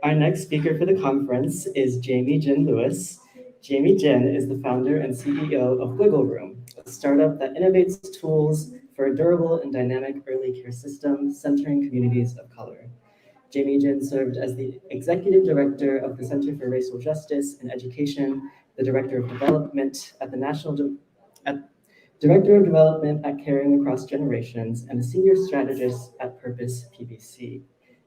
Our next speaker for the conference is Jaime-Jin Lewis. Jaime-Jin is the founder and CEO of Wiggle Room, a startup that innovates tools for a durable and dynamic early care system centering communities of color. Jaime-Jin served as the executive director of the Center for Racial Justice and Education, the director of development at the Director of Development at Caring Across Generations, and a senior strategist at Purpose PBC.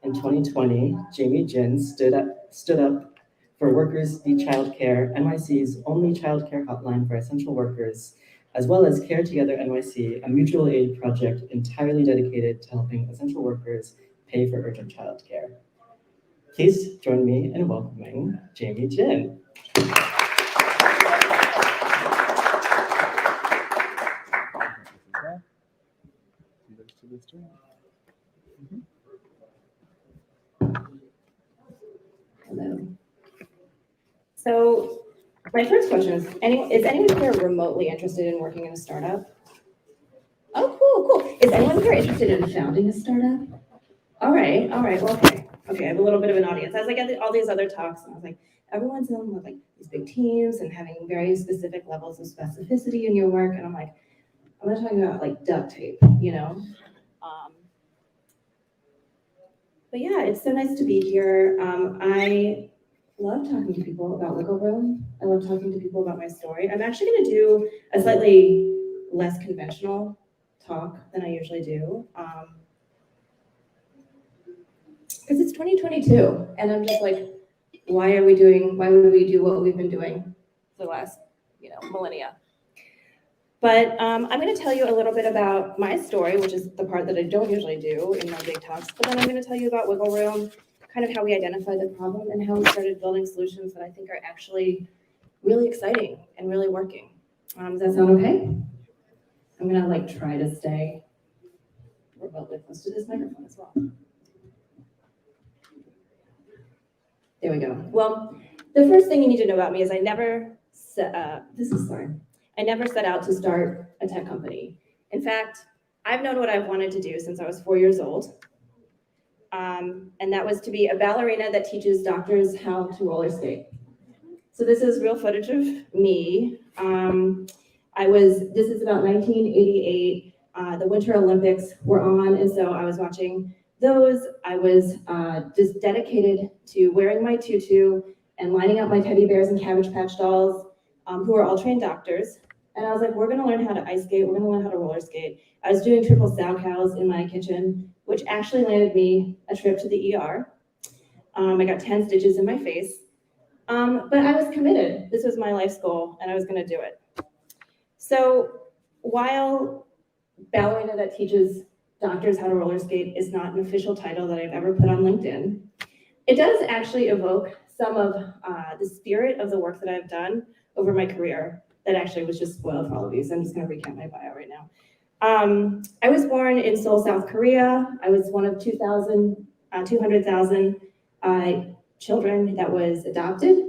In 2020, Jaime-Jin stood up for Workers Need Childcare, NYC's only childcare hotline for essential workers, as well as Care Together NYC, a mutual aid project entirely dedicated to helping essential workers pay for urgent childcare. Please join me in welcoming Jaime-Jin. Hello. So my first question is anyone here remotely interested in working in a startup? Oh, cool. Is anyone here interested in founding a startup? All right. Well, okay, I have a little bit of an audience. I was like at all these other talks, and I was like, everyone's in with like these big teams and having very specific levels of specificity in your work, and I'm like, I'm not talking about like duct tape, you know? But yeah, it's so nice to be here. I love talking to people about Wiggle Room. I love talking to people about my story. I'm actually going to do a slightly less conventional talk than I usually do. Because it's 2022, and I'm just like, why would we do what we've been doing for the last, millennia? But I'm going to tell you a little bit about my story, which is the part that I don't usually do in my big talks. But then I'm going to tell you about Wiggle Room, kind of how we identified the problem and how we started building solutions that I think are actually really exciting and really working. Does that sound okay? I'm going to try to stay remotely close to this microphone as well. There we go. Well, the first thing you need to know about me is I never set out to start a tech company. In fact, I've known what I've wanted to do since I was 4 years old. And that was to be a ballerina that teaches doctors how to roller skate. So this is real footage of me. This is about 1988. The Winter Olympics were on, and so I was watching those. I was just dedicated to wearing my tutu and lining up my teddy bears and Cabbage Patch dolls, who are all trained doctors. And I was like, we're going to learn how to ice skate. We're going to learn how to roller skate. I was doing triple sow cows in my kitchen, which actually landed me a trip to the ER. I got 10 stitches in my face. But I was committed. This was my life's goal, and I was going to do it. So while ballerina that teaches doctors how to roller skate is not an official title that I've ever put on LinkedIn, it does actually evoke some of the spirit of the work that I've done over my career that actually was just spoiled for all of you. So I'm just going to recap my bio right now. I was born in Seoul, South Korea. I was one of 200,000 children that was adopted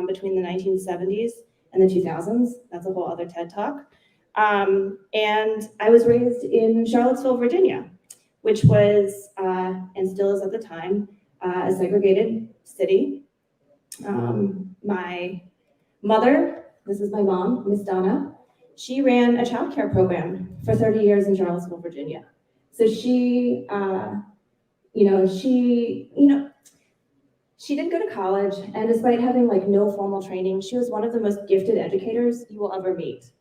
between the 1970s and the 2000s. That's a whole other TED Talk. And I was raised in Charlottesville, Virginia, which was, and still is at the time, a segregated city. My mother, this is my mom, Miss Donna, she ran a childcare program for 30 years in Charlottesville, Virginia. So she didn't go to college, and despite having no formal training, she was one of the most gifted educators you will ever meet.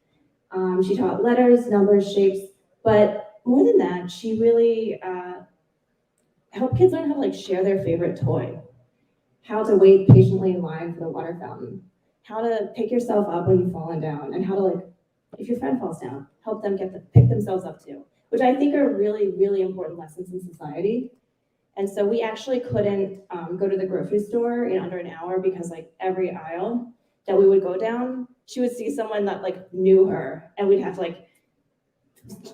She taught letters, numbers, shapes, but more than that, she really helped kids learn how to share their favorite toy, how to wait patiently in line for the water fountain, how to pick yourself up when you've fallen down, and how to, if your friend falls down, help them pick themselves up too, which I think are really, really important lessons in society. And so we actually couldn't go to the grocery store in under an hour because every aisle that we would go down, she would see someone that knew her, and we'd have to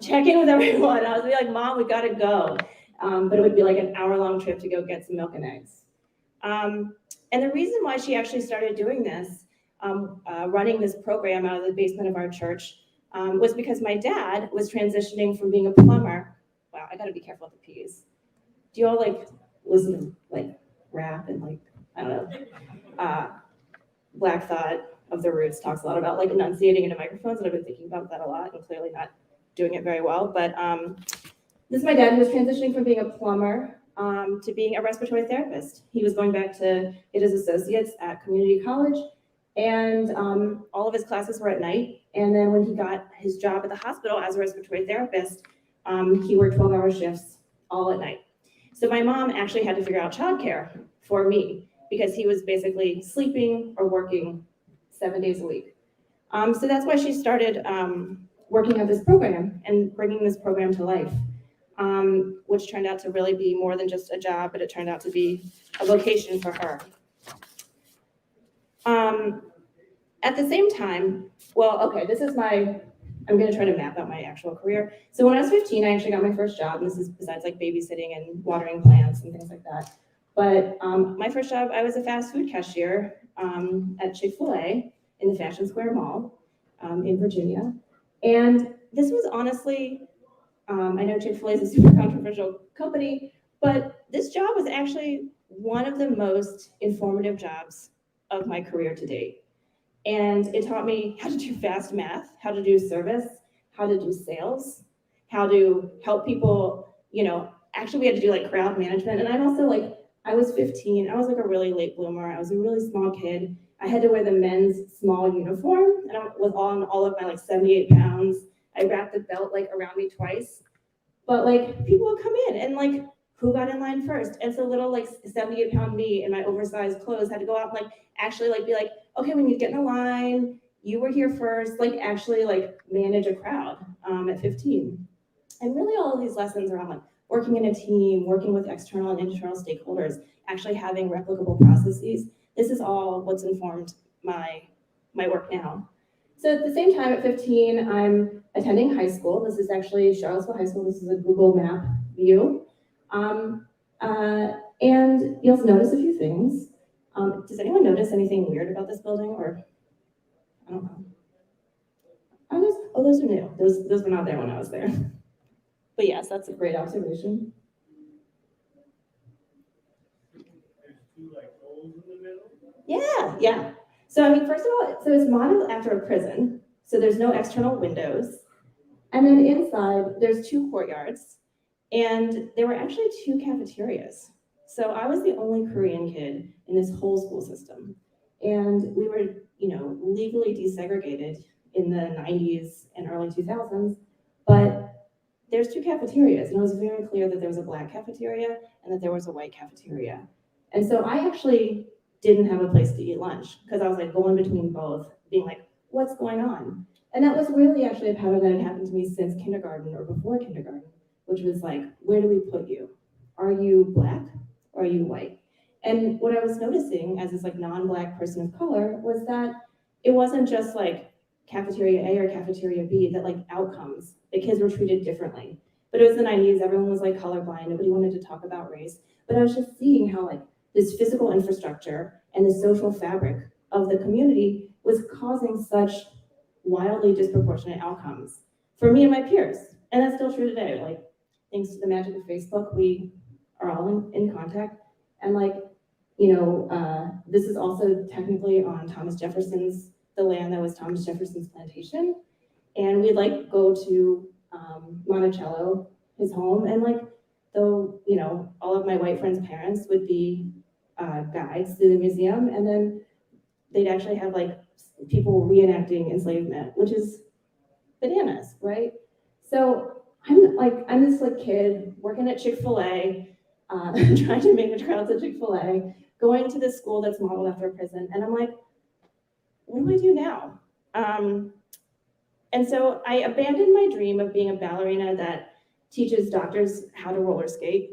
check in with everyone. I would be like, Mom, we gotta go. But it would be an hour-long trip to go get some milk and eggs. And the reason why she actually started doing this, running this program out of the basement of our church, was because my dad was transitioning from being a plumber. Wow, I gotta be careful with the P's. Do you all listen to rap and like, I don't know, Black Thought of the Roots talks a lot about like enunciating into microphones, and I've been thinking about that a lot and clearly not doing it very well. But this is my dad who was transitioning from being a plumber to being a respiratory therapist. He was going back to get his associates at community college, and all of his classes were at night. And then when he got his job at the hospital as a respiratory therapist, he worked 12-hour shifts all at night. So my mom actually had to figure out childcare for me because he was basically sleeping or working 7 days a week. So that's why she started working at this program and bringing this program to life, which turned out to really be more than just a job, but it turned out to be a vocation for her. At the same time, well, okay, this is I'm gonna try to map out my actual career. So when I was 15, I actually got my first job, and this is besides like babysitting and watering plants and things like that. But my first job, I was a fast food cashier at Chick-fil-A in the Fashion Square Mall in Virginia. And this was honestly, I know Chick-fil-A is a super controversial company, but this job was actually one of the most informative jobs of my career to date. And it taught me how to do fast math, how to do service, how to do sales, how to help people, actually we had to do like crowd management. And I'm also like, I was 15, I was like a really late bloomer. I was a really small kid. I had to wear the men's small uniform, and I was on all of my like 78 pounds. I wrapped the belt like around me twice. But like people would come in and like, who got in line first? And so little like 78-pound me in my oversized clothes had to go out and like actually like be like, okay, when you get in the line, you were here first, like actually like manage a crowd at 15. And really all of these lessons around like working in a team, working with external and internal stakeholders, actually having replicable processes. This is all what's informed my work now. So at the same time at 15, I'm attending high school. This is actually Charlottesville High School. This is a Google map view. And you'll notice a few things. Does anyone notice anything weird about this building, or I don't know? Those are new. Those were not there when I was there. But yes, that's a great observation. There's two like holes in the middle. Yeah. So I mean, first of all, so it's modeled after a prison. So there's no external windows. And then inside, there's 2 courtyards. And there were actually 2 cafeterias. So I was the only Korean kid in this whole school system. And we were, legally desegregated in the 90s and early 2000s. But there's 2 cafeterias. And it was very clear that there was a black cafeteria and that there was a white cafeteria. And so I actually didn't have a place to eat lunch because I was like going between both, being like, what's going on? And that was really actually a pattern that had happened to me since kindergarten or before kindergarten, which was like, where do we put you? Are you black or are you white? And what I was noticing as this like non-black person of color was that it wasn't just like cafeteria A or cafeteria B, that like outcomes, the kids were treated differently. But it was the 90s, everyone was like colorblind, nobody wanted to talk about race. But I was just seeing how like this physical infrastructure and the social fabric of the community was causing such wildly disproportionate outcomes for me and my peers. And that's still true today. Like, thanks to the magic of Facebook, we are all in contact. And like, this is also technically on the land that was Thomas Jefferson's plantation. And we'd like go to Monticello, his home, and like, though, all of my white friends' parents would be guides to the museum, and then they'd actually have like people reenacting enslavement, which is bananas, right? So I'm this like kid working at Chick-fil-A, trying to manage crowds at Chick-fil-A, going to this school that's modeled after a prison, and I'm like, what do I do now? And so I abandoned my dream of being a ballerina that teaches doctors how to roller skate,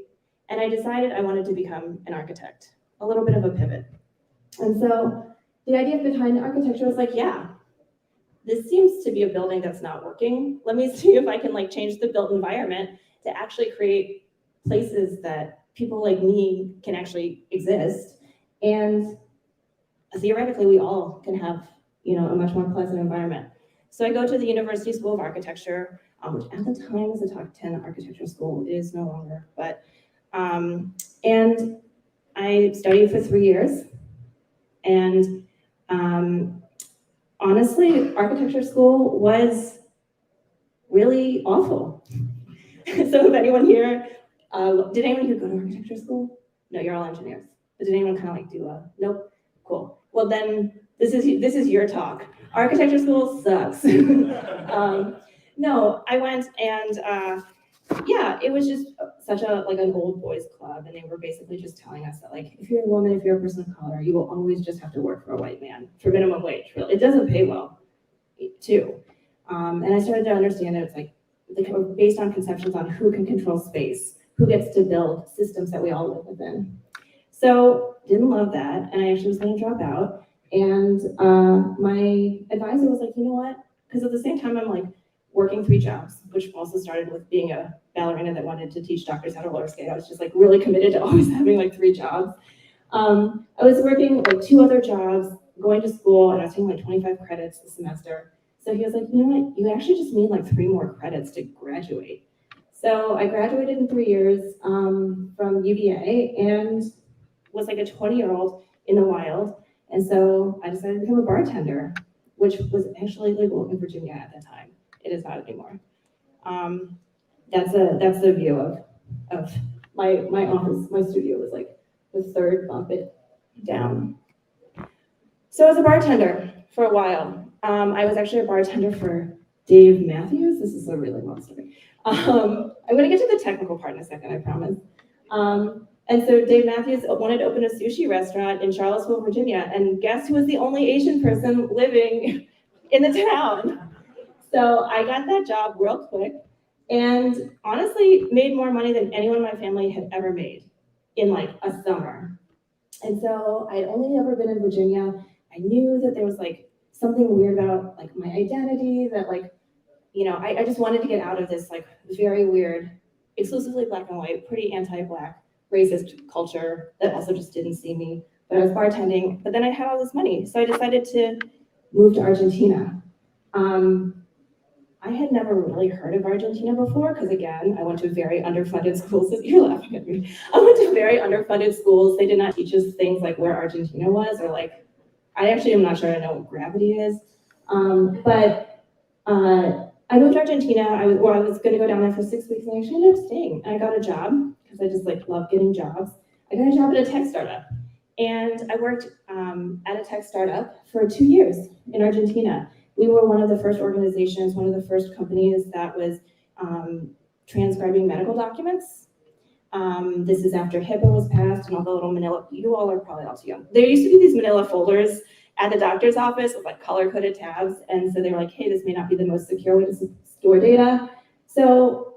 and I decided I wanted to become an architect, a little bit of a pivot. And so the idea behind architecture was like, yeah, this seems to be a building that's not working. Let me see if I can like change the built environment to actually create places that people like me can actually exist. And theoretically, we all can have, a much more pleasant environment. So I go to the University School of Architecture, which at the time was a top 10 architecture school. It is no longer, but, and I studied for 3 years, and honestly, architecture school was really awful. So if anyone here, did anyone here go to architecture school? No, you're all engineers. But did anyone kind of like do a, nope, cool. Well then, this is your talk. Architecture school sucks. No, I went and yeah, it was just such a like an old boys club, and they were basically just telling us that like if you're a woman, if you're a person of color, you will always just have to work for a white man for minimum wage. Really, it doesn't pay well, too. And I started to understand that it's like based on conceptions on who can control space, who gets to build systems that we all live within. So didn't love that, and I actually was going to drop out. And my advisor was like, you know what? Because at the same time, I'm like working 3 jobs, which also started with being a ballerina that wanted to teach doctors how to roller skate. I was just like really committed to always having like 3 jobs. I was working like 2 other jobs, going to school, and I was taking like 25 credits a semester. So he was like, you know what? You actually just need like 3 more credits to graduate. So I graduated in 3 years from UVA and was like a 20-year-old in the wild. And so I decided to become a bartender, which was actually legal in Virginia at that time. It is not anymore. That's the view of my office. My studio was like the 3rd bump it down. So I was a bartender for a while. I was actually a bartender for Dave Matthews. This is a really long story. I'm gonna get to the technical part in a second, I promise. And so Dave Matthews wanted to open a sushi restaurant in Charlottesville, Virginia, and guess who was the only Asian person living in the town? So I got that job real quick, and honestly made more money than anyone in my family had ever made in like a summer. And so I'd only ever been in Virginia. I knew that there was like something weird about like my identity, that like, you know, I just wanted to get out of this like very weird, exclusively black and white, pretty anti-black, racist culture that also just didn't see me. But I was bartending, but then I had all this money. So I decided to move to Argentina. I had never really heard of Argentina before, because again, I went to very underfunded schools. You're laughing at me. I went to very underfunded schools. They did not teach us things like where Argentina was, or like, I actually am not sure I know what gravity is. But I moved to Argentina. I was going to go down there for 6 weeks, and I actually ended up staying. And I got a job, because I just like love getting jobs. I got a job at a tech startup. And I worked at a tech startup for 2 years in Argentina. We were one of the first organizations, one of the first companies that was transcribing medical documents. This is after HIPAA was passed and all the little manila, you all are probably all too young. There used to be these manila folders at the doctor's office with like color-coded tabs. And so they were like, hey, this may not be the most secure way to store data. So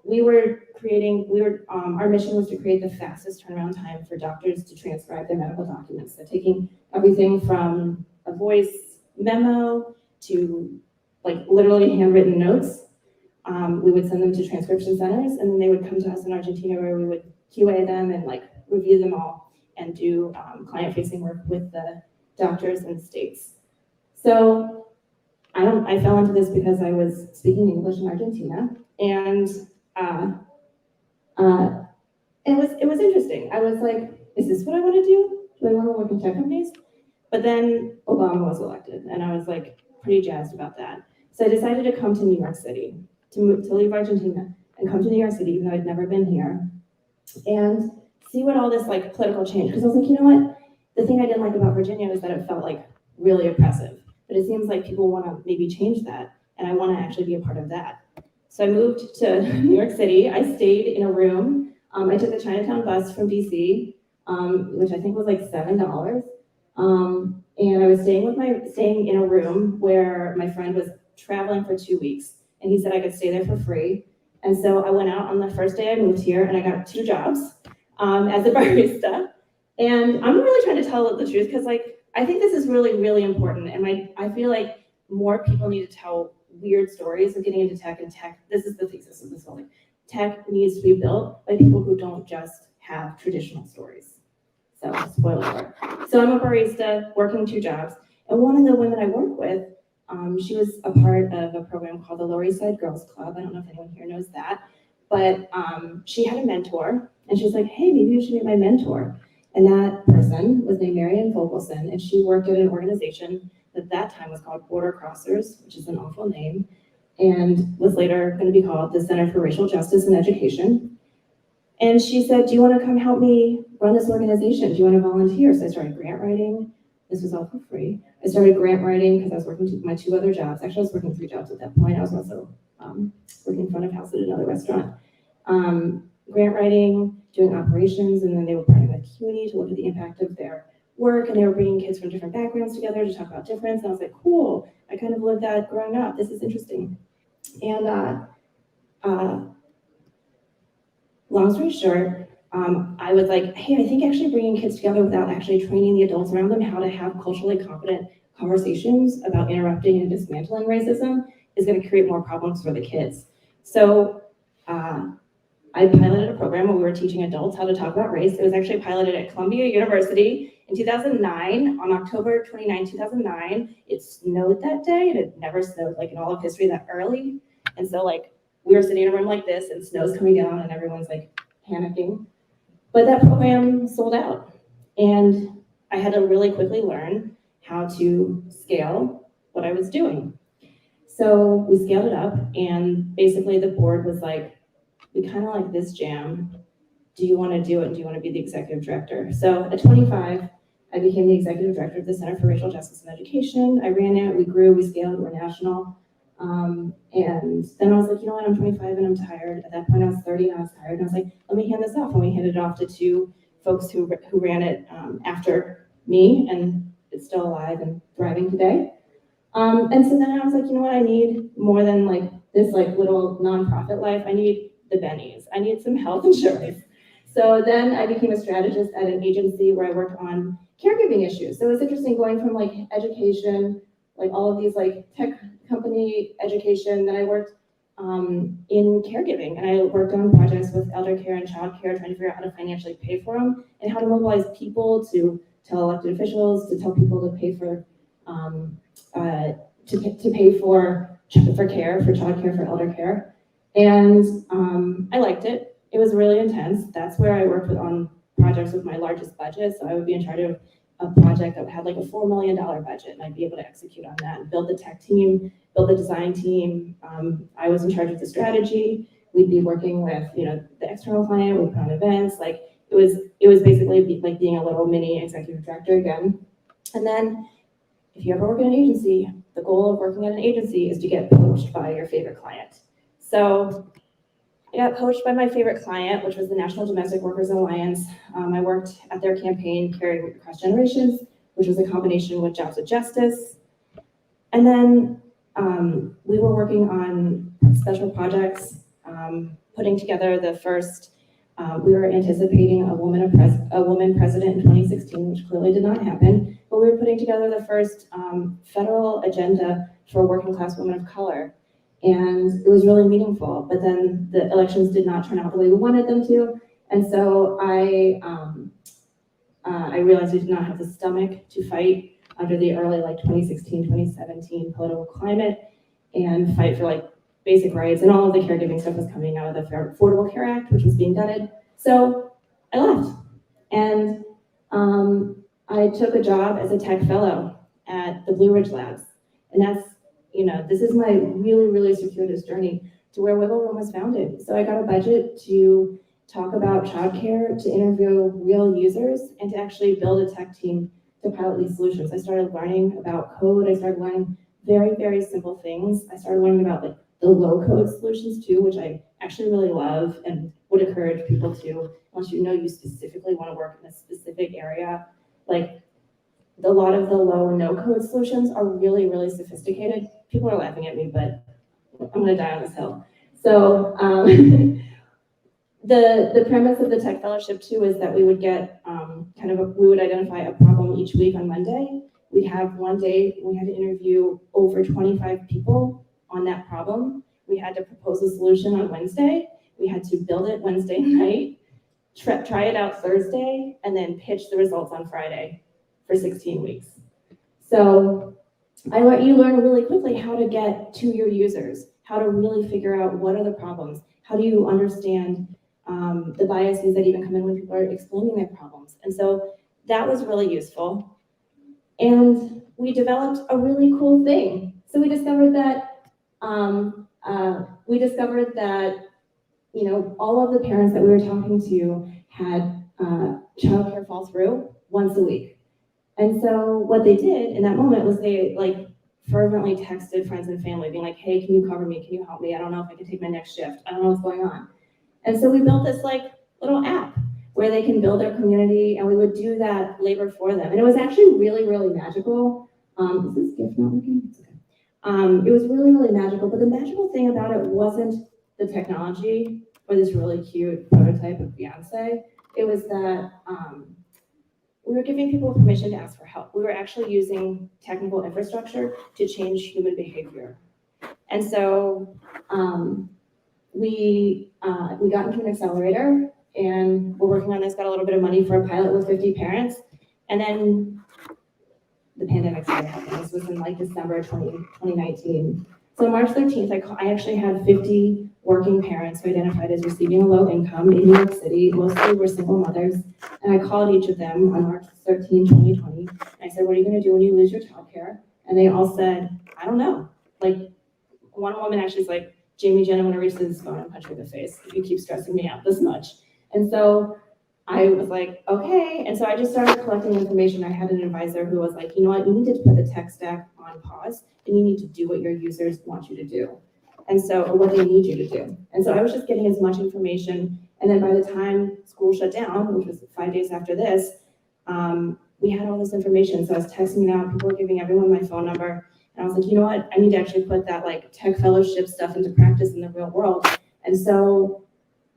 our mission was to create the fastest turnaround time for doctors to transcribe their medical documents. So taking everything from a voice memo to like literally handwritten notes. We would send them to transcription centers, and then they would come to us in Argentina where we would QA them and like review them all and do client-facing work with the doctors in the States. So I fell into this because I was speaking English in Argentina, and it was interesting. I was like, is this what I want to do? Do I want to work in tech companies? But then Obama was elected, and I was like pretty jazzed about that. So I decided to come to New York City, to leave Argentina and come to New York City, even though I'd never been here, and see what all this like political change. Because I was like, you know what? The thing I didn't like about Virginia was that it felt like really oppressive. But it seems like people want to maybe change that, and I want to actually be a part of that. So I moved to New York City. I stayed in a room. I took the Chinatown bus from DC, which I think was like $7. And I was staying in a room where my friend was traveling for 2 weeks, and he said I could stay there for free. And so I went out on the first day I moved here, and I got 2 jobs as a barista. And I'm really trying to tell the truth, because like I think this is really, really important. And I feel like more people need to tell weird stories of getting into tech. And tech, this is the thesis of this whole thing. Tech needs to be built by people who don't just have traditional stories. So, spoiler alert. So I'm a barista working 2 jobs. And one of the women I work with, she was a part of a program called the Lower East Side Girls Club. I don't know if anyone here knows that. But she had a mentor, and she was like, hey, maybe you should be my mentor. And that person was named Marianne Fogelson, and she worked at an organization that time was called Border Crossers, which is an awful name, and was later going to be called the Center for Racial Justice in Education. And she said, do you want to come help me run this organization? Do you want to volunteer? So I started grant writing. This was all for free. I started grant writing because I was working my 2 other jobs. Actually, I was working 3 jobs at that point. I was also working front of house at another restaurant. Grant writing, doing operations, and then they were partnering with CUNY to look at the impact of their work, and they were bringing kids from different backgrounds together to talk about difference. And I was like, cool, I kind of lived that growing up. This is interesting. And long story short, I was like, hey, I think actually bringing kids together without actually training the adults around them how to have culturally competent conversations about interrupting and dismantling racism is going to create more problems for the kids. So I piloted a program where we were teaching adults how to talk about race. It was actually piloted at Columbia University in 2009, on October 29, 2009. It snowed that day, and it never snowed like in all of history that early. And so like we were sitting in a room like this, and snow's coming down, and everyone's like panicking. But that program sold out, and I had to really quickly learn how to scale what I was doing. So we scaled it up, and basically the board was like, we kind of like this jam. Do you want to do it? And do you want to be the executive director? So at 25, I became the executive director of the Center for Racial Justice in Education. I ran it, we grew, we scaled, we're national. And then I was like, you know what, I'm 25 and I'm tired. At that point I was 30 and I was tired. And I was like, let me hand this off. And we handed it off to 2 folks who ran it after me, and it's still alive and thriving today. And so then I was like, you know what, I need more than like this like little nonprofit life. I need the bennies. I need some health insurance. So then I became a strategist at an agency where I worked on caregiving issues. So it was interesting going from like education, like all of these like tech company education, then I worked in caregiving, and I worked on projects with elder care and childcare, trying to figure out how to financially pay for them and how to mobilize people to tell elected officials, to tell people to pay for care, for childcare, for elder care. And I liked it. It was really intense. That's where I worked on projects with my largest budget. So I would be in charge of a project that had like a $4 million budget, and I'd be able to execute on that and build the tech team, build the design team. I was in charge of the strategy. We'd be working with, the external client, we'd put on events. Like it was basically like being a little mini executive director again. And then if you ever work in an agency, the goal of working at an agency is to get poached by your favorite client. So I got poached by my favorite client, which was the National Domestic Workers Alliance. I worked at their campaign, Caring Across Generations, which was a combination with Jobs with Justice. And then we were working on special projects, putting together the first, we were anticipating a woman president in 2016, which clearly did not happen, but we were putting together the first federal agenda for working class women of color. And it was really meaningful, but then the elections did not turn out the way we wanted them to. And so I realized we did not have the stomach to fight under the early 2016, 2017 political climate and fight for basic rights, and all of the caregiving stuff was coming out of the Affordable Care Act, which was being gutted. So I left, and I took a job as a tech fellow at the Blue Ridge Labs. And that's, this is my really, really circuitous journey to where Wiggle Room was founded. So I got a budget to talk about childcare, to interview real users, and to actually build a tech team to pilot these solutions. I started learning about code. I started learning very, very simple things. I started learning about the low code solutions too, which I actually really love and would encourage people to, unless you specifically want to work in a specific area. A lot of the low no code solutions are really, really sophisticated. People are laughing at me, but I'm gonna die on this hill. So the premise of the Tech Fellowship too is that we would get we would identify a problem each week on Monday. We'd have one day we had to interview over 25 people on that problem. We had to propose a solution on Wednesday. We had to build it Wednesday night, try it out Thursday, and then pitch the results on Friday for 16 weeks. So you learn really quickly how to get to your users, how to really figure out what are the problems, how do you understand the biases that even come in when people are explaining their problems. And so that was really useful. And we developed a really cool thing. So we discovered that all of the parents that we were talking to had childcare fall through once a week. And so what they did in that moment was they like fervently texted friends and family being like, hey, can you cover me? Can you help me? I don't know if I can take my next shift. I don't know what's going on. And so we built this like little app where they can build their community, and we would do that labor for them. And it was actually really, really magical. Is this gift not working? It's okay. It was really, really magical, but the magical thing about it wasn't the technology or this really cute prototype of Beyonce. It was that we were giving people permission to ask for help. We were actually using technical infrastructure to change human behavior. And so we got into an accelerator, and we're working on this, got a little bit of money for a pilot with 50 parents, and then the pandemic started happening. This was in like December 2019. So March 13th, I actually had 50 working parents who identified as receiving a low income in New York City. Mostly were single mothers. And I called each of them on March 13, 2020. And I said, what are you going to do when you lose your childcare? And they all said, I don't know. Like, one woman actually is like, Jaime-Jin, I'm going to reach to this phone and punch you in the face if you keep stressing me out this much. And so I was like, okay. And so I just started collecting information. I had an advisor who was like, you know what, you need to put the tech stack on pause, and you need to do what your users want you to do. And so, or what they need you to do. And so I was just getting as much information. And then by the time school shut down, which was 5 days after this, we had all this information. So I was texting it out. People were giving everyone my phone number. And I was like, you know what, I need to actually put that like tech fellowship stuff into practice in the real world. And so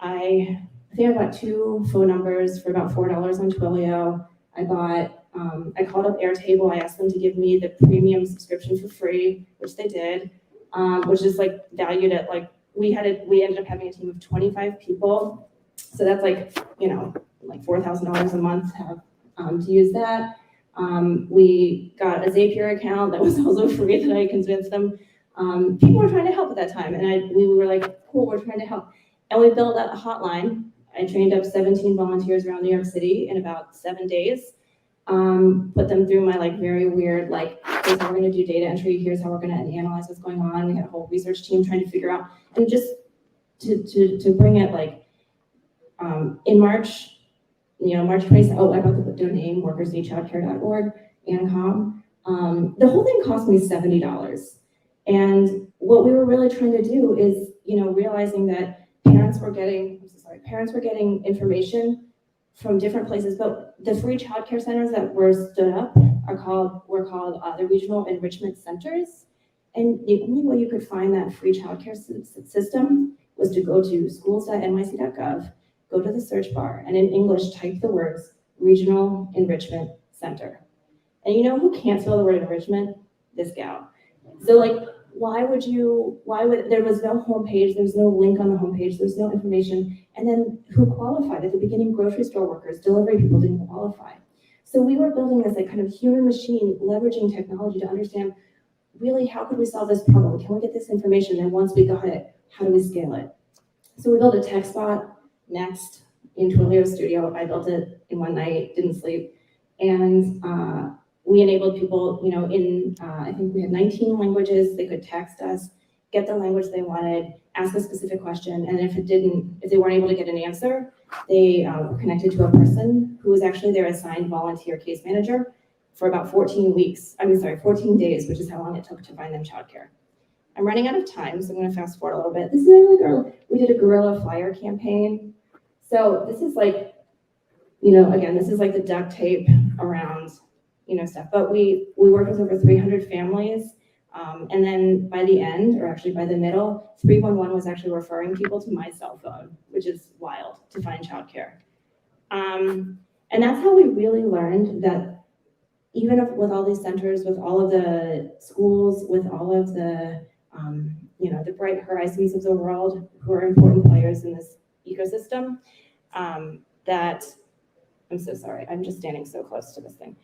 I think I bought 2 phone numbers for about $4 on Twilio. I called up Airtable. I asked them to give me the premium subscription for free, which they did, which is like valued at like, we ended up having a team of 25 people. So that's like, like $4,000 a month to have to use that. We got a Zapier account that was also free that I convinced them. People were trying to help at that time, and we were like, cool, we're trying to help. And we built a hotline. I trained up 17 volunteers around New York City in about 7 days. Put them through my like very weird, like, here's how we're gonna do data entry, here's how we're gonna analyze what's going on. We had a whole research team trying to figure out, and just to bring it like, in March, March 27th, I got the domain workersneedchildcare.org and .com. The whole thing cost me $70. And what we were really trying to do is, realizing that parents were getting information from different places, but the free childcare centers that were stood up were called the regional enrichment centers. And the only way you could find that free childcare system was to go to schools.nyc.gov, go to the search bar, and in English, type the words Regional Enrichment Center. And you know who can't spell the word enrichment? This gal. So like, why would there was no homepage, there was no link on the homepage, there was no information. And then who qualified? At the beginning, grocery store workers, delivery people didn't qualify. So we were building this like kind of human machine, leveraging technology to understand really how could we solve this problem? Can we get this information? And once we got it, how do we scale it? So we built a tech spot next in Twilio Studio. I built it in one night, didn't sleep. And we enabled people, in I think we had 19 languages. They could text us, get the language they wanted, ask a specific question. And if they weren't able to get an answer, they were connected to a person who was actually their assigned volunteer case manager for about 14 days, which is how long it took to find them childcare. I'm running out of time, so I'm going to fast forward a little bit. This is we did a guerrilla flyer campaign. So this is like, again, this is like the duct tape around, stuff. But we worked with over 300 families. And then by the end, or actually by the middle, 311 was actually referring people to my cell phone, which is wild to find childcare. And that's how we really learned that even with all these centers, with all of the schools, with all of the, the bright horizons of the world who are important players in this ecosystem, that, I'm so sorry, I'm just standing so close to this thing.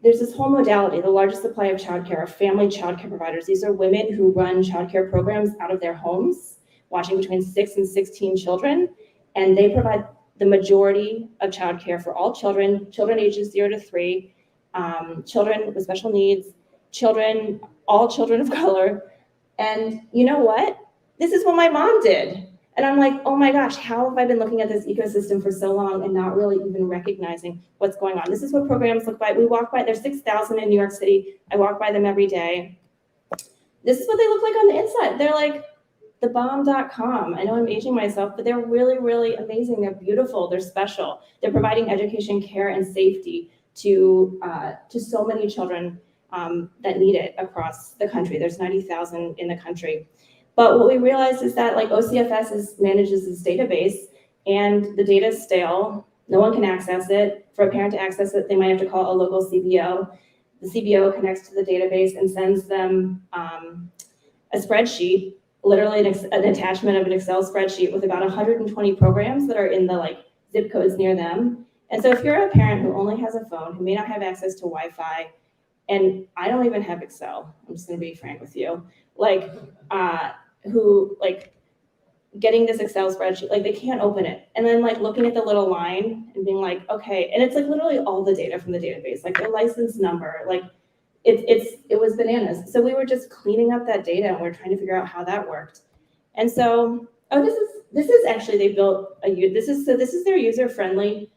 There's this whole modality, the largest supply of childcare are family childcare providers. These are women who run childcare programs out of their homes watching between 6 and 16 children, and they provide the majority of childcare for all children ages 0 to 3, children with special needs, all children of color. And you know what? This is what my mom did. And I'm like, oh my gosh, how have I been looking at this ecosystem for so long and not really even recognizing what's going on? This is what programs look like. We walk by, there's 6,000 in New York City. I walk by them every day. This is what they look like on the inside. They're like thebomb.com. I know I'm aging myself, but they're really, really amazing. They're beautiful. They're special. They're providing education, care, and safety to so many children that need it across the country. There's 90,000 in the country. But what we realized is that like OCFS manages this database and the data is stale. No one can access it. For a parent to access it, they might have to call a local CBO. The CBO connects to the database and sends them a spreadsheet, literally an attachment of an Excel spreadsheet with about 120 programs that are in the like zip codes near them. And so if you're a parent who only has a phone, who may not have access to Wi-Fi, and I don't even have Excel, I'm just gonna be frank with you, like, who like getting this Excel spreadsheet, like they can't open it. And then like looking at the little line and being like, okay, and it's like literally all the data from the database, like the license number, like it was bananas. So we were just cleaning up that data and we're trying to figure out how that worked. And so, this is actually, they built this is their user-friendly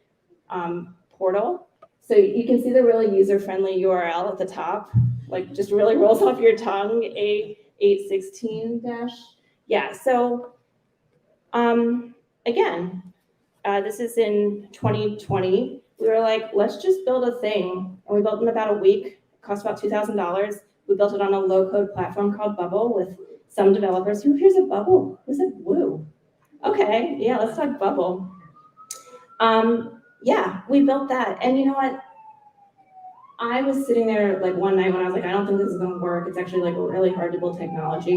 portal. So you can see the really user-friendly URL at the top, like just really rolls off your tongue, A816 - yeah. So again, this is in 2020. We were like, let's just build a thing. And we built it in about a week. It cost about $2,000. We built it on a low-code platform called Bubble with some developers. Here's a Bubble? Who said woo? Okay, yeah, let's talk Bubble. Yeah, we built that. And you know what? I was sitting there like one night when I was like, I don't think this is gonna work. It's actually like really hard to build technology.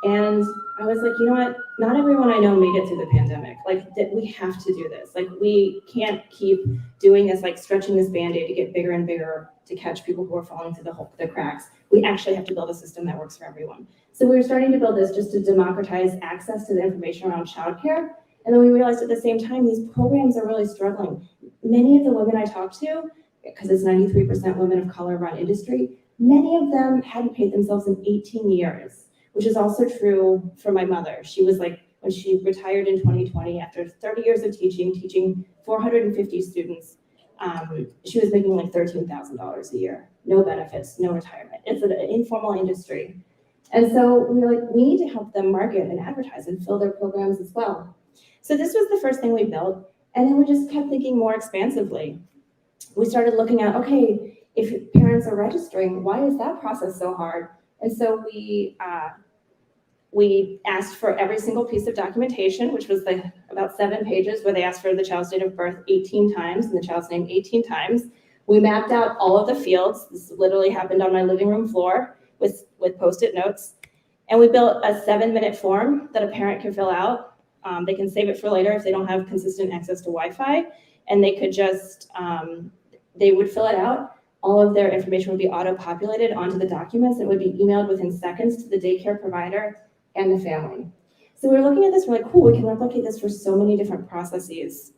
And I was like, you know what? Not everyone I know made it through the pandemic. Like we have to do this. Like we can't keep doing this, like stretching this Band-Aid to get bigger and bigger to catch people who are falling through the cracks. We actually have to build a system that works for everyone. So we were starting to build this just to democratize access to the information around childcare. And then we realized at the same time, these programs are really struggling. Many of the women I talked to, because it's 93% women of color run industry, many of them hadn't paid themselves in 18 years, which is also true for my mother. She was like, when she retired in 2020, after 30 years of teaching 450 students, she was making like $13,000 a year, no benefits, no retirement. It's an informal industry. And so we were like, we need to help them market and advertise and fill their programs as well. So this was the first thing we built. And then we just kept thinking more expansively. We started looking at, okay, if parents are registering, why is that process so hard? And so we asked for every single piece of documentation, which was like about 7 pages, where they asked for the child's date of birth 18 times and the child's name 18 times. We mapped out all of the fields. This literally happened on my living room floor with Post-it notes. And we built a 7-minute form that a parent can fill out. They can save it for later if they don't have consistent access to Wi-Fi. And they could just, they would fill it out. All of their information would be auto-populated onto the documents and would be emailed within seconds to the daycare provider and the family. So we were looking at this, we're like, cool, we can replicate this for so many different processes.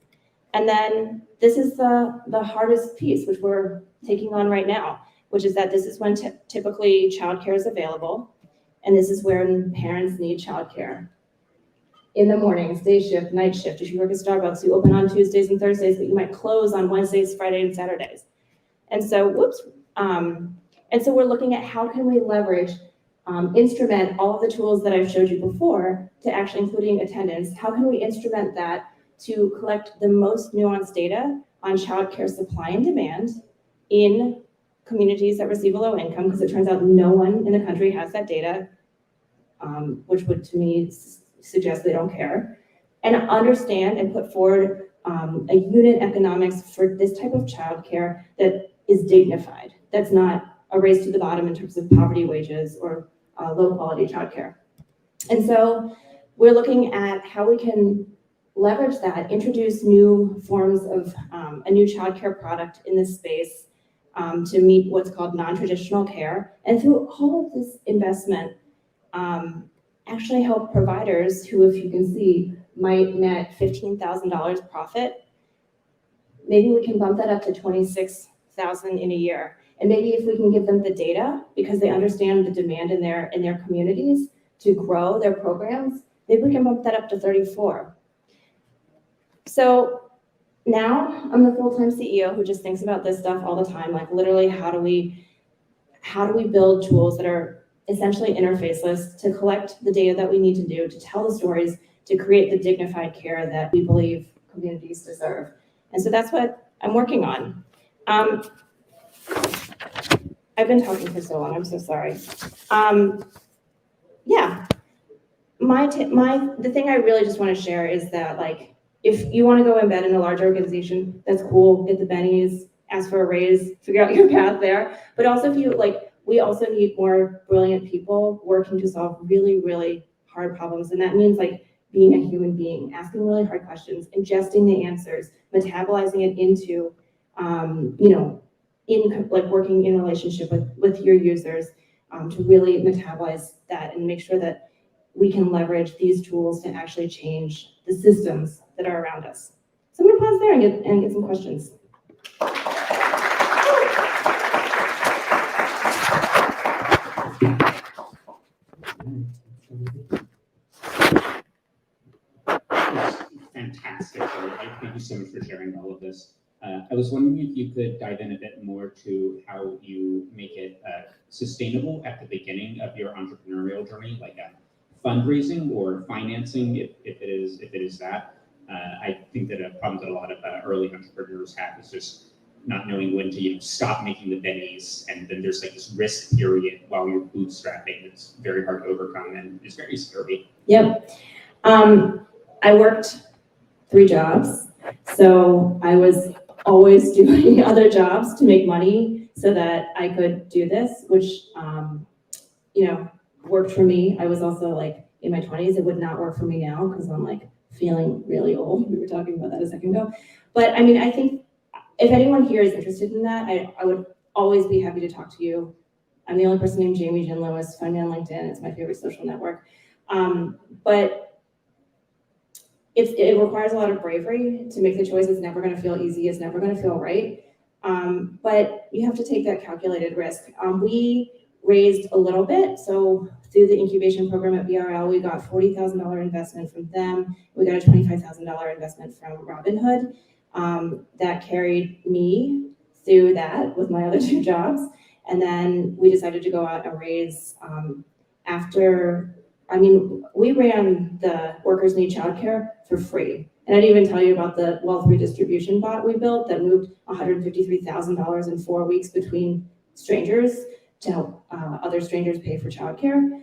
And then this is the hardest piece, which we're taking on right now, which is that this is when typically childcare is available. And this is when parents need childcare. In the mornings, day shift, night shift. If you work at Starbucks, you open on Tuesdays and Thursdays, but you might close on Wednesdays, Fridays, and Saturdays. And so, and so we're looking at how can we leverage, instrument all of the tools that I've showed you before to actually including attendance. How can we instrument that to collect the most nuanced data on childcare supply and demand in communities that receive a low income, because it turns out no one in the country has that data, which would to me suggest they don't care, and understand and put forward a unit economics for this type of childcare that is dignified. That's not a race to the bottom in terms of poverty wages or low quality childcare. And so we're looking at how we can leverage that, introduce new forms of a new childcare product in this space to meet what's called non-traditional care. And through all of this investment, actually help providers who, if you can see, might net $15,000 profit. Maybe we can bump that up to $26,000 in a year. And maybe if we can give them the data, because they understand the demand in their communities to grow their programs, maybe we can bump that up to 34. So now I'm the full-time CEO who just thinks about this stuff all the time. Like literally, how do we build tools that are essentially interfaceless to collect the data that we need to do, to tell the stories, to create the dignified care that we believe communities deserve. And so that's what I'm working on. I've been talking for so long, I'm so sorry. Yeah, the thing I really just want to share is that, like, if you want to go embed in a large organization, that's cool, get the bennies, ask for a raise, figure out your path there. But also if you, like, we also need more brilliant people working to solve really, really hard problems. And that means like being a human being, asking really hard questions, ingesting the answers, metabolizing it into, working in relationship with your users to really metabolize that and make sure that we can leverage these tools to actually change the systems that are around us. So I'm gonna pause there and get some questions. Fantastic. Thank you so much for sharing all of this. I was wondering if you could dive in a bit more to how you make it sustainable at the beginning of your entrepreneurial journey, like fundraising or financing, if it is that. I think that a problem that a lot of early entrepreneurs have is just not knowing when to stop making the bennies, and then there's like this risk period while you're bootstrapping. It's very hard to overcome and it's very scary. Yep. I worked 3 jobs, so I was always doing other jobs to make money so that I could do this, which worked for me. I was also like in my 20s. It would not work for me now because I'm like feeling really old. We were talking about that a second ago. But I mean, I think if anyone here is interested in that, I would always be happy to talk to you. I'm the only person named Jaime-Jin Lewis. Find me on LinkedIn. It's my favorite social network. But it requires a lot of bravery to make the choice. It's never going to feel easy. It's never going to feel right. But you have to take that calculated risk. We raised a little bit. So through the incubation program at BRL, we got $40,000 investment from them. We got a $25,000 investment from Robinhood. That carried me through that with my other 2 jobs. And then we decided to go out and raise we ran the Workers Need Childcare for free. And I didn't even tell you about the wealth redistribution bot we built that moved $153,000 in 4 weeks between strangers to help other strangers pay for childcare.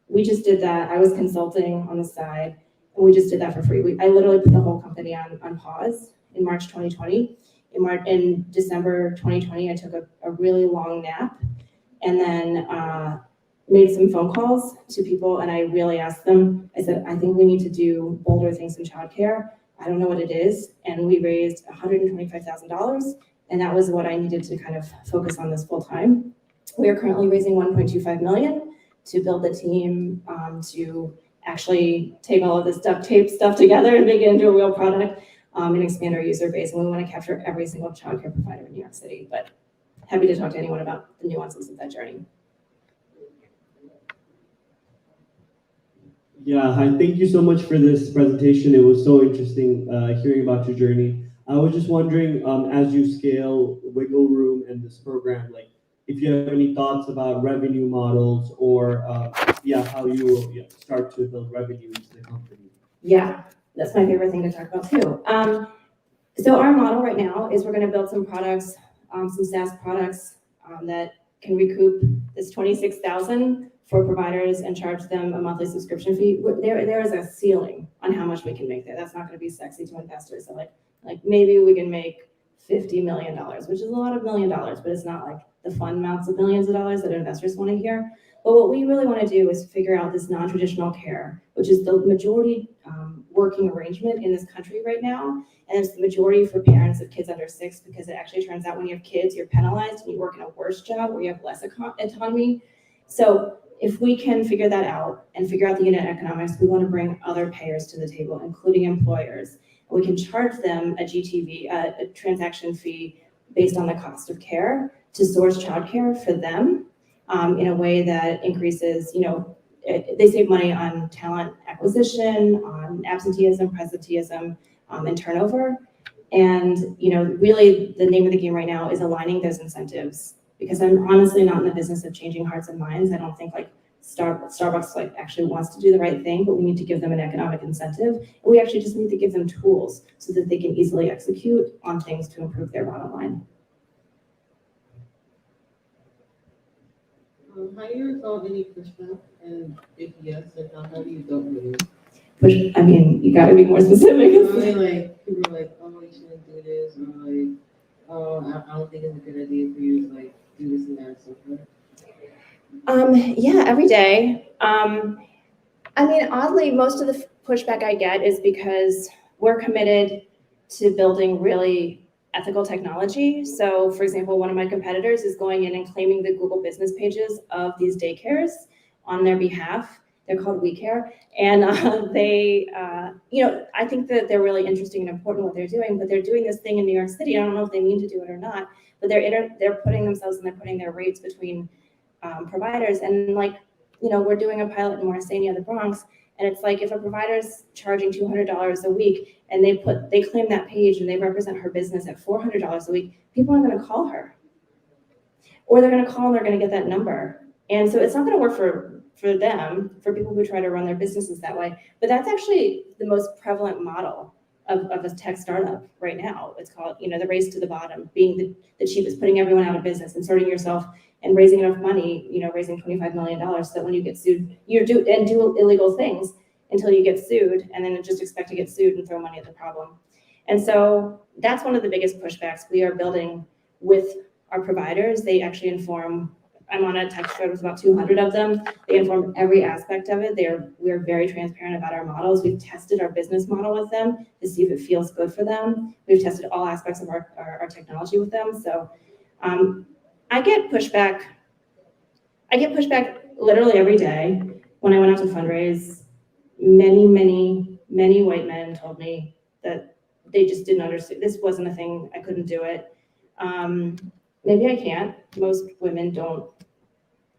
We just did that. I was consulting on the side, and we just did that for free. I literally put the whole company on pause in March 2020. In December 2020, I took a really long nap and then made some phone calls to people, and I really asked them, I said, I think we need to do bolder things in childcare. I don't know what it is. And we raised $125,000, and that was what I needed to kind of focus on this full time. We are currently raising $1.25 million to build the team, to actually take all of this duct tape stuff together and make it into a real product, and expand our user base. And we want to capture every single childcare provider in New York City, but happy to talk to anyone about the nuances of that journey. Yeah, hi, thank you so much for this presentation. It was so interesting hearing about your journey. I was just wondering, as you scale Wiggle Room and this program, like if you have any thoughts about revenue models or how you will start to build revenue into the company. Yeah, that's my favorite thing to talk about too. So our model right now is we're going to build some products, some SaaS products that can recoup this $26,000 for providers and charge them a monthly subscription fee. There is a ceiling on how much we can make there. That's not going to be sexy to investors. So like maybe we can make $50 million, which is a lot of $1 million, but it's not like the fun amounts of millions of dollars that investors want to hear. But what we really want to do is figure out this non-traditional care, which is the majority working arrangement in this country right now. And it's the majority for parents of kids under 6, because it actually turns out when you have kids, you're penalized and you work in a worse job where you have less autonomy. So if we can figure that out and figure out the unit economics, we want to bring other payers to the table, including employers. And we can charge them a GTV, a transaction fee based on the cost of care to source childcare for them in a way that increases, they save money on talent acquisition, on absenteeism, presenteeism, and turnover. And, really the name of the game right now is aligning those incentives, because I'm honestly not in the business of changing hearts and minds. I don't think Starbucks actually wants to do the right thing, but we need to give them an economic incentive. And we actually just need to give them tools so that they can easily execute on things to improve their bottom line. Have you felt any pushback? And if yes, how do you dealt with it? You gotta be more specific. People are like, oh, you shouldn't do this, or like, oh, I don't think it's a good idea for you to do this and that and so forth. Yeah, every day. Oddly, most of the pushback I get is because we're committed to building really ethical technology. So, for example, one of my competitors is going in and claiming the Google business pages of these daycares on their behalf. They're called WeCare. And I think that they're really interesting and important what they're doing, but they're doing this thing in New York City. I don't know if they mean to do it or not, but they're putting themselves and they're putting their rates between providers. And we're doing a pilot in Morrisania, the Bronx, and it's like if a provider's charging $200 a week and they claim that page and they represent her business at $400 a week, people aren't going to call her, or they're going to call and they're going to get that number. And so it's not going to work for them, for people who try to run their businesses that way. But that's actually the most prevalent model of a tech startup right now. It's called, the race to the bottom, being the cheapest, putting everyone out of business, inserting yourself and raising enough money, raising $25 million so that when you get sued, you do illegal things until you get sued, and then just expect to get sued and throw money at the problem. And so that's one of the biggest pushbacks we are building with our providers. They actually inform, I'm on a tech thread with about 200 of them. They inform every aspect of it. We are very transparent about our models. We've tested our business model with them to see if it feels good for them. We've tested all aspects of our technology with them. So I get pushback literally every day. When I went out to fundraise, many white men told me that they just didn't understand. This wasn't a thing. I couldn't do it. Maybe I can't. Most women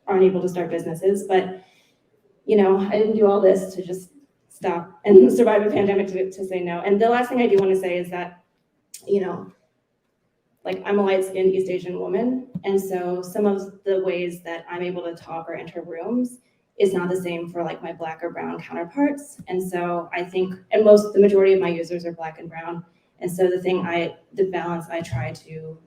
aren't able to start businesses, but I didn't do all this to just stop and survive a pandemic to say no. And the last thing I do want to say is that, I'm a light-skinned East Asian woman, and so some of the ways that I'm able to talk or enter rooms is not the same for my Black or brown counterparts. And so I think, and the majority of my users are Black and brown. And so the balance I try to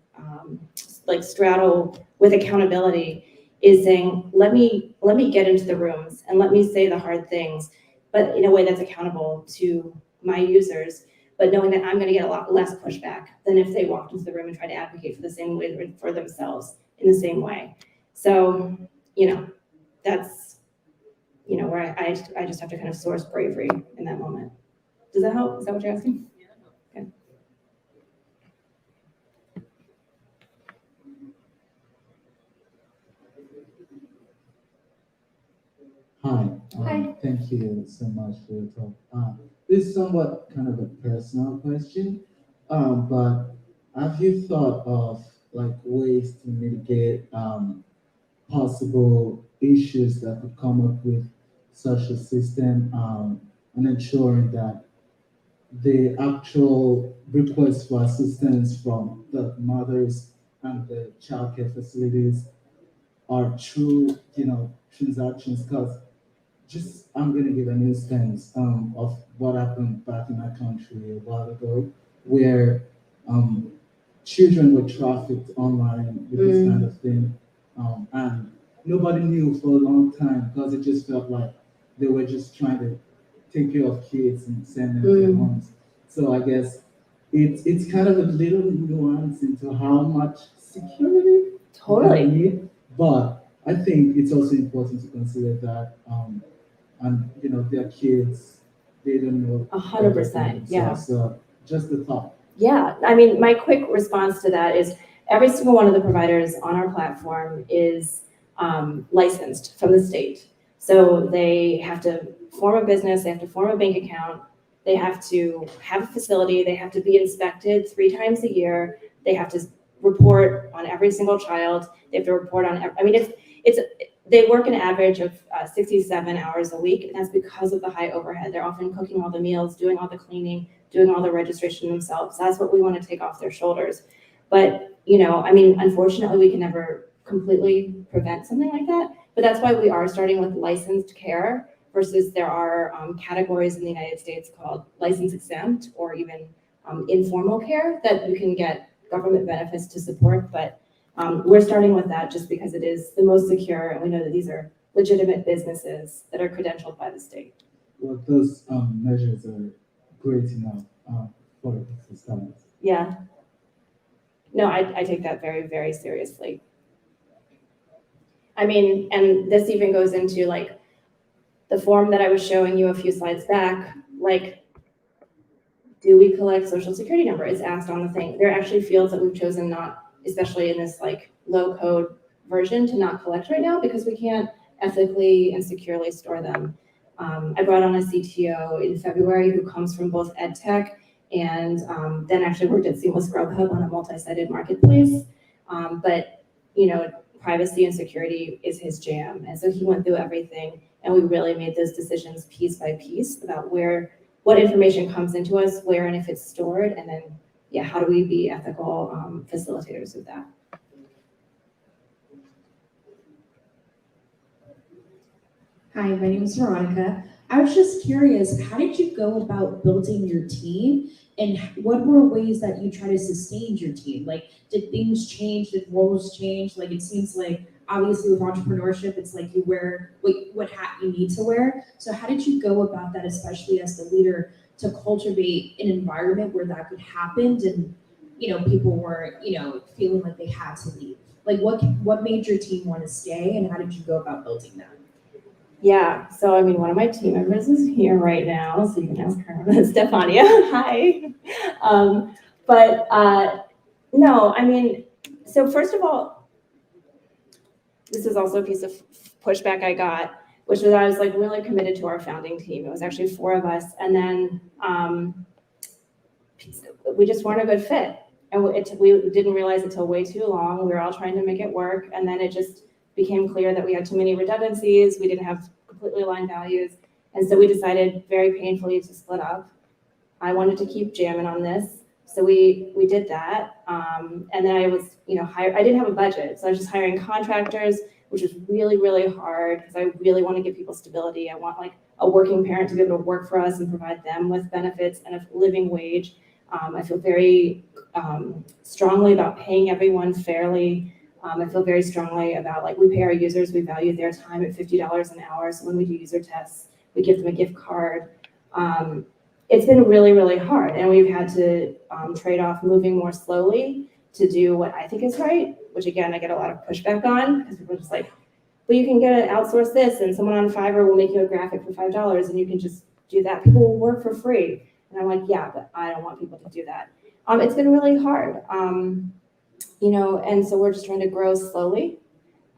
straddle with accountability is saying, let me get into the rooms and let me say the hard things, but in a way that's accountable to my users, but knowing that I'm going to get a lot less pushback than if they walked into the room and tried to advocate for the same way for themselves in the same way. So, that's, where I just have to kind of source bravery in that moment. Does that help? Is that what you're asking? Okay. Hi. Hi. Thank you so much for your talk. This is somewhat kind of a personal question, but have you thought of ways to mitigate possible issues that could come up with such a system, and ensuring that the actual request for assistance from the mothers and the childcare facilities are true, transactions? Because I'm going to give an instance of what happened back in our country a while ago, where children were trafficked online with this kind of thing, and nobody knew for a long time because it just felt like they were just trying to take care of kids and send them to their homes. So I guess it's kind of a little nuance into how much security Totally. they need, but I think it's also important to consider that, and their kids, they don't know. 100%. Yeah. So just the thought. Yeah, my quick response to that is every single one of the providers on our platform is licensed from the state. So they have to form a business, they have to form a bank account, they have to have a facility, they have to be inspected 3 times a year, they have to report on every single child, they have to report on, they work an average of 67 hours a week, and that's because of the high overhead. They're often cooking all the meals, doing all the cleaning, doing all the registration themselves. That's what we want to take off their shoulders. But, unfortunately, we can never completely prevent something like that. But that's why we are starting with licensed care versus there are categories in the United States called license exempt or even informal care that you can get government benefits to support. But we're starting with that just because it is the most secure, and we know that these are legitimate businesses that are credentialed by the state. Well, those measures are great enough for the systems. Yeah. No, I take that very, very seriously. And this even goes into like the form that I was showing you a few slides back, like, do we collect social security number? It's asked on the thing. There are actually fields that we've chosen not, especially in this like low code version, to not collect right now because we can't ethically and securely store them. I brought on a CTO in February who comes from both ed tech and then actually worked at Seamless Grubhub on a multi-sided marketplace. But privacy and security is his jam. And so he went through everything, and we really made those decisions piece by piece about what information comes into us, where and if it's stored, and then, how do we be ethical facilitators of that? Hi, my name is Veronica. I was just curious, how did you go about building your team, and what were ways that you try to sustain your team? Like, did things change? Did roles change? Like, it seems like obviously with entrepreneurship, it's like you wear what hat you need to wear. So how did you go about that, especially as the leader, to cultivate an environment where that could happen and people weren't feeling like they had to leave? Like, what made your team want to stay, and how did you go about building that? Yeah, so one of my team members is here right now, so you can ask her. Stefania, hi. No, so first of all, this is also a piece of pushback I got, which was I was like really committed to our founding team. It was actually 4 of us, and then we just weren't a good fit, and we didn't realize it till way too long. We were all trying to make it work, and then it just became clear that we had too many redundancies. We didn't have completely aligned values. And so we decided very painfully to split up. I wanted to keep jamming on this. So we did that. And then I was, I didn't have a budget. So I was just hiring contractors, which was really, really hard because I really want to give people stability. I want like a working parent to be able to work for us and provide them with benefits and a living wage. I feel very strongly about paying everyone fairly. I feel very strongly about like we pay our users, we value their time at $50 an hour. So when we do user tests, we give them a gift card. It's been really, really hard, and we've had to trade off moving more slowly to do what I think is right, which again, I get a lot of pushback on because people are just like, well, you can outsource this and someone on Fiverr will make you a graphic for $5 and you can just do that. People will work for free. And I'm like, yeah, but I don't want people to do that. It's been really hard. And so we're just trying to grow slowly.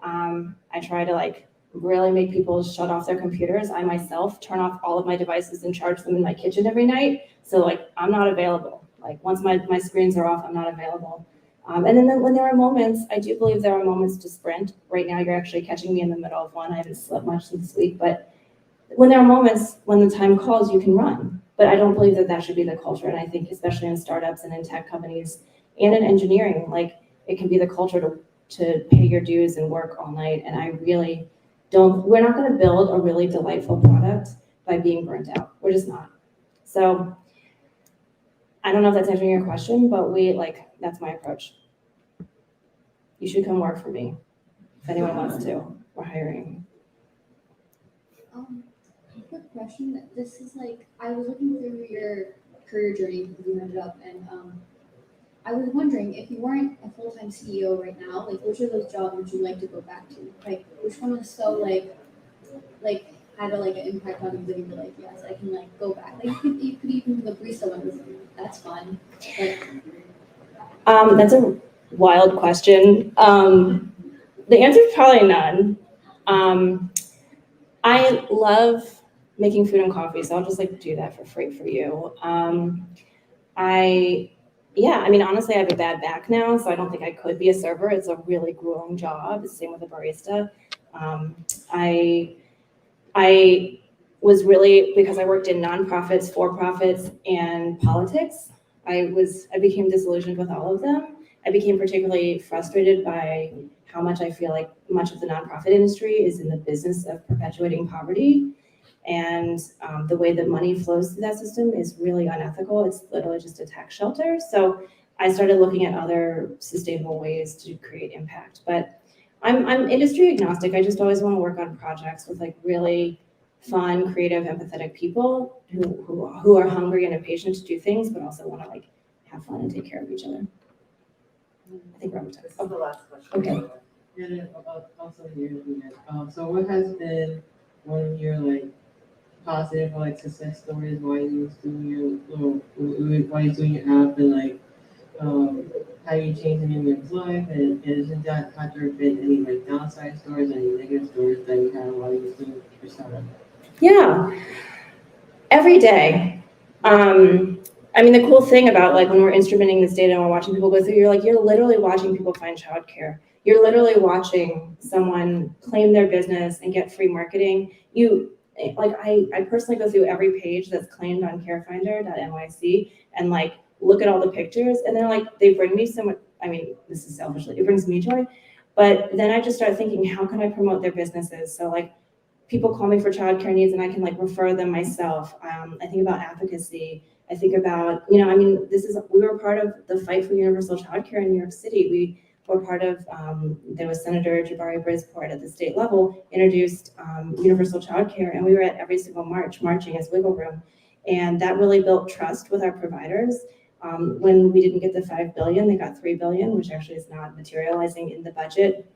I try to really make people shut off their computers. I myself turn off all of my devices and charge them in my kitchen every night. So I'm not available. Once my screens are off, I'm not available. And then when there are moments, I do believe there are moments to sprint. Right now, you're actually catching me in the middle of one. I haven't slept much this week, but when there are moments when the time calls, you can run. But I don't believe that should be the culture. And I think especially in startups and in tech companies and in engineering, it can be the culture to pay your dues and work all night. And I really we're not going to build a really delightful product by being burnt out. We're just not. So I don't know if that's answering your question, but that's my approach. You should come work for me if anyone wants to. We're hiring. Quick question. This is I was looking through your career journey because you ended up, and I was wondering if you weren't a full-time CEO right now, which of those jobs would you like to go back to? Which one was so had an impact on you that you'd be yes, I can go back. You could even do the barista one. That's fun. That's a wild question. The answer is probably none. I love making food and coffee, so I'll just like do that for free for you. I mean, honestly, I have a bad back now, so I don't think I could be a server. It's a really grueling job. It's the same with a barista. I was really, because I worked in nonprofits, for-profits, and politics, I became disillusioned with all of them. I became particularly frustrated by how much I feel like much of the nonprofit industry is in the business of perpetuating poverty. And the way that money flows through that system is really unethical. It's literally just a tax shelter. So I started looking at other sustainable ways to create impact. But I'm industry agnostic. I just always want to work on projects with like really fun, creative, empathetic people who are hungry and impatient to do things, but also want to like have fun and take care of each other. I think we're on time. This is the last question. Okay. And then also here, so what has been one of your like positive or like success stories while you was doing your app, and like how you changed anyone's life, and isn't that had there been any like downside stories, any negative stories that you had while you was doing your startup? Yeah, every day. I mean, the cool thing about like when we're instrumenting this data and we're watching people go through, you're literally watching people find childcare. You're literally watching someone claim their business and get free marketing. I personally go through every page that's claimed on carefinder.nyc and like look at all the pictures, and then like they bring me so much. I mean, this is selfishly, it brings me joy, but then I just start thinking, how can I promote their businesses? So like people call me for childcare needs and I can like refer them myself. I think about advocacy. I think about, we were part of the fight for universal childcare in New York City. We were part of, there was Senator Jabari Brisport at the state level introduced universal childcare, and we were at every single marching as Wiggle Room. And that really built trust with our providers. When we didn't get the $5 billion, they got $3 billion, which actually is not materializing in the budget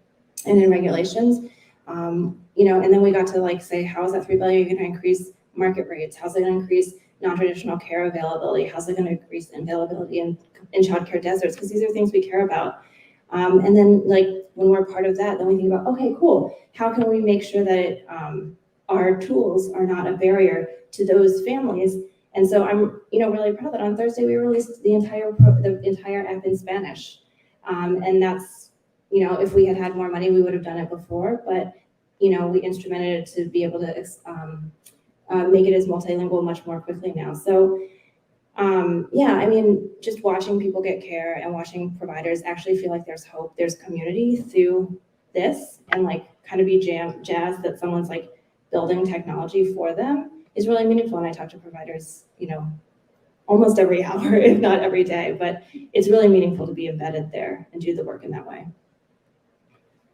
and in regulations. And then we got to like say, how is that $3 billion going to increase market rates? How's it going to increase non-traditional care availability? How's it going to increase availability in childcare deserts? Because these are things we care about. And then like when we're part of that, then we think about, okay, cool. How can we make sure that our tools are not a barrier to those families? And so I'm, really proud that on Thursday we released the entire app in Spanish. And that's, if we had had more money, we would have done it before. But, we instrumented it to be able to make it as multilingual much more quickly now. So, just watching people get care and watching providers actually feel like there's hope, there's community through this, and like kind of be jazzed that someone's like building technology for them is really meaningful. And I talk to providers, almost every hour, if not every day, but it's really meaningful to be embedded there and do the work in that way.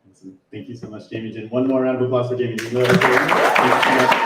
Awesome. Thank you so much, Jaime-Jin. One more round of applause for Jaime-Jin Lewis. Thank you so much.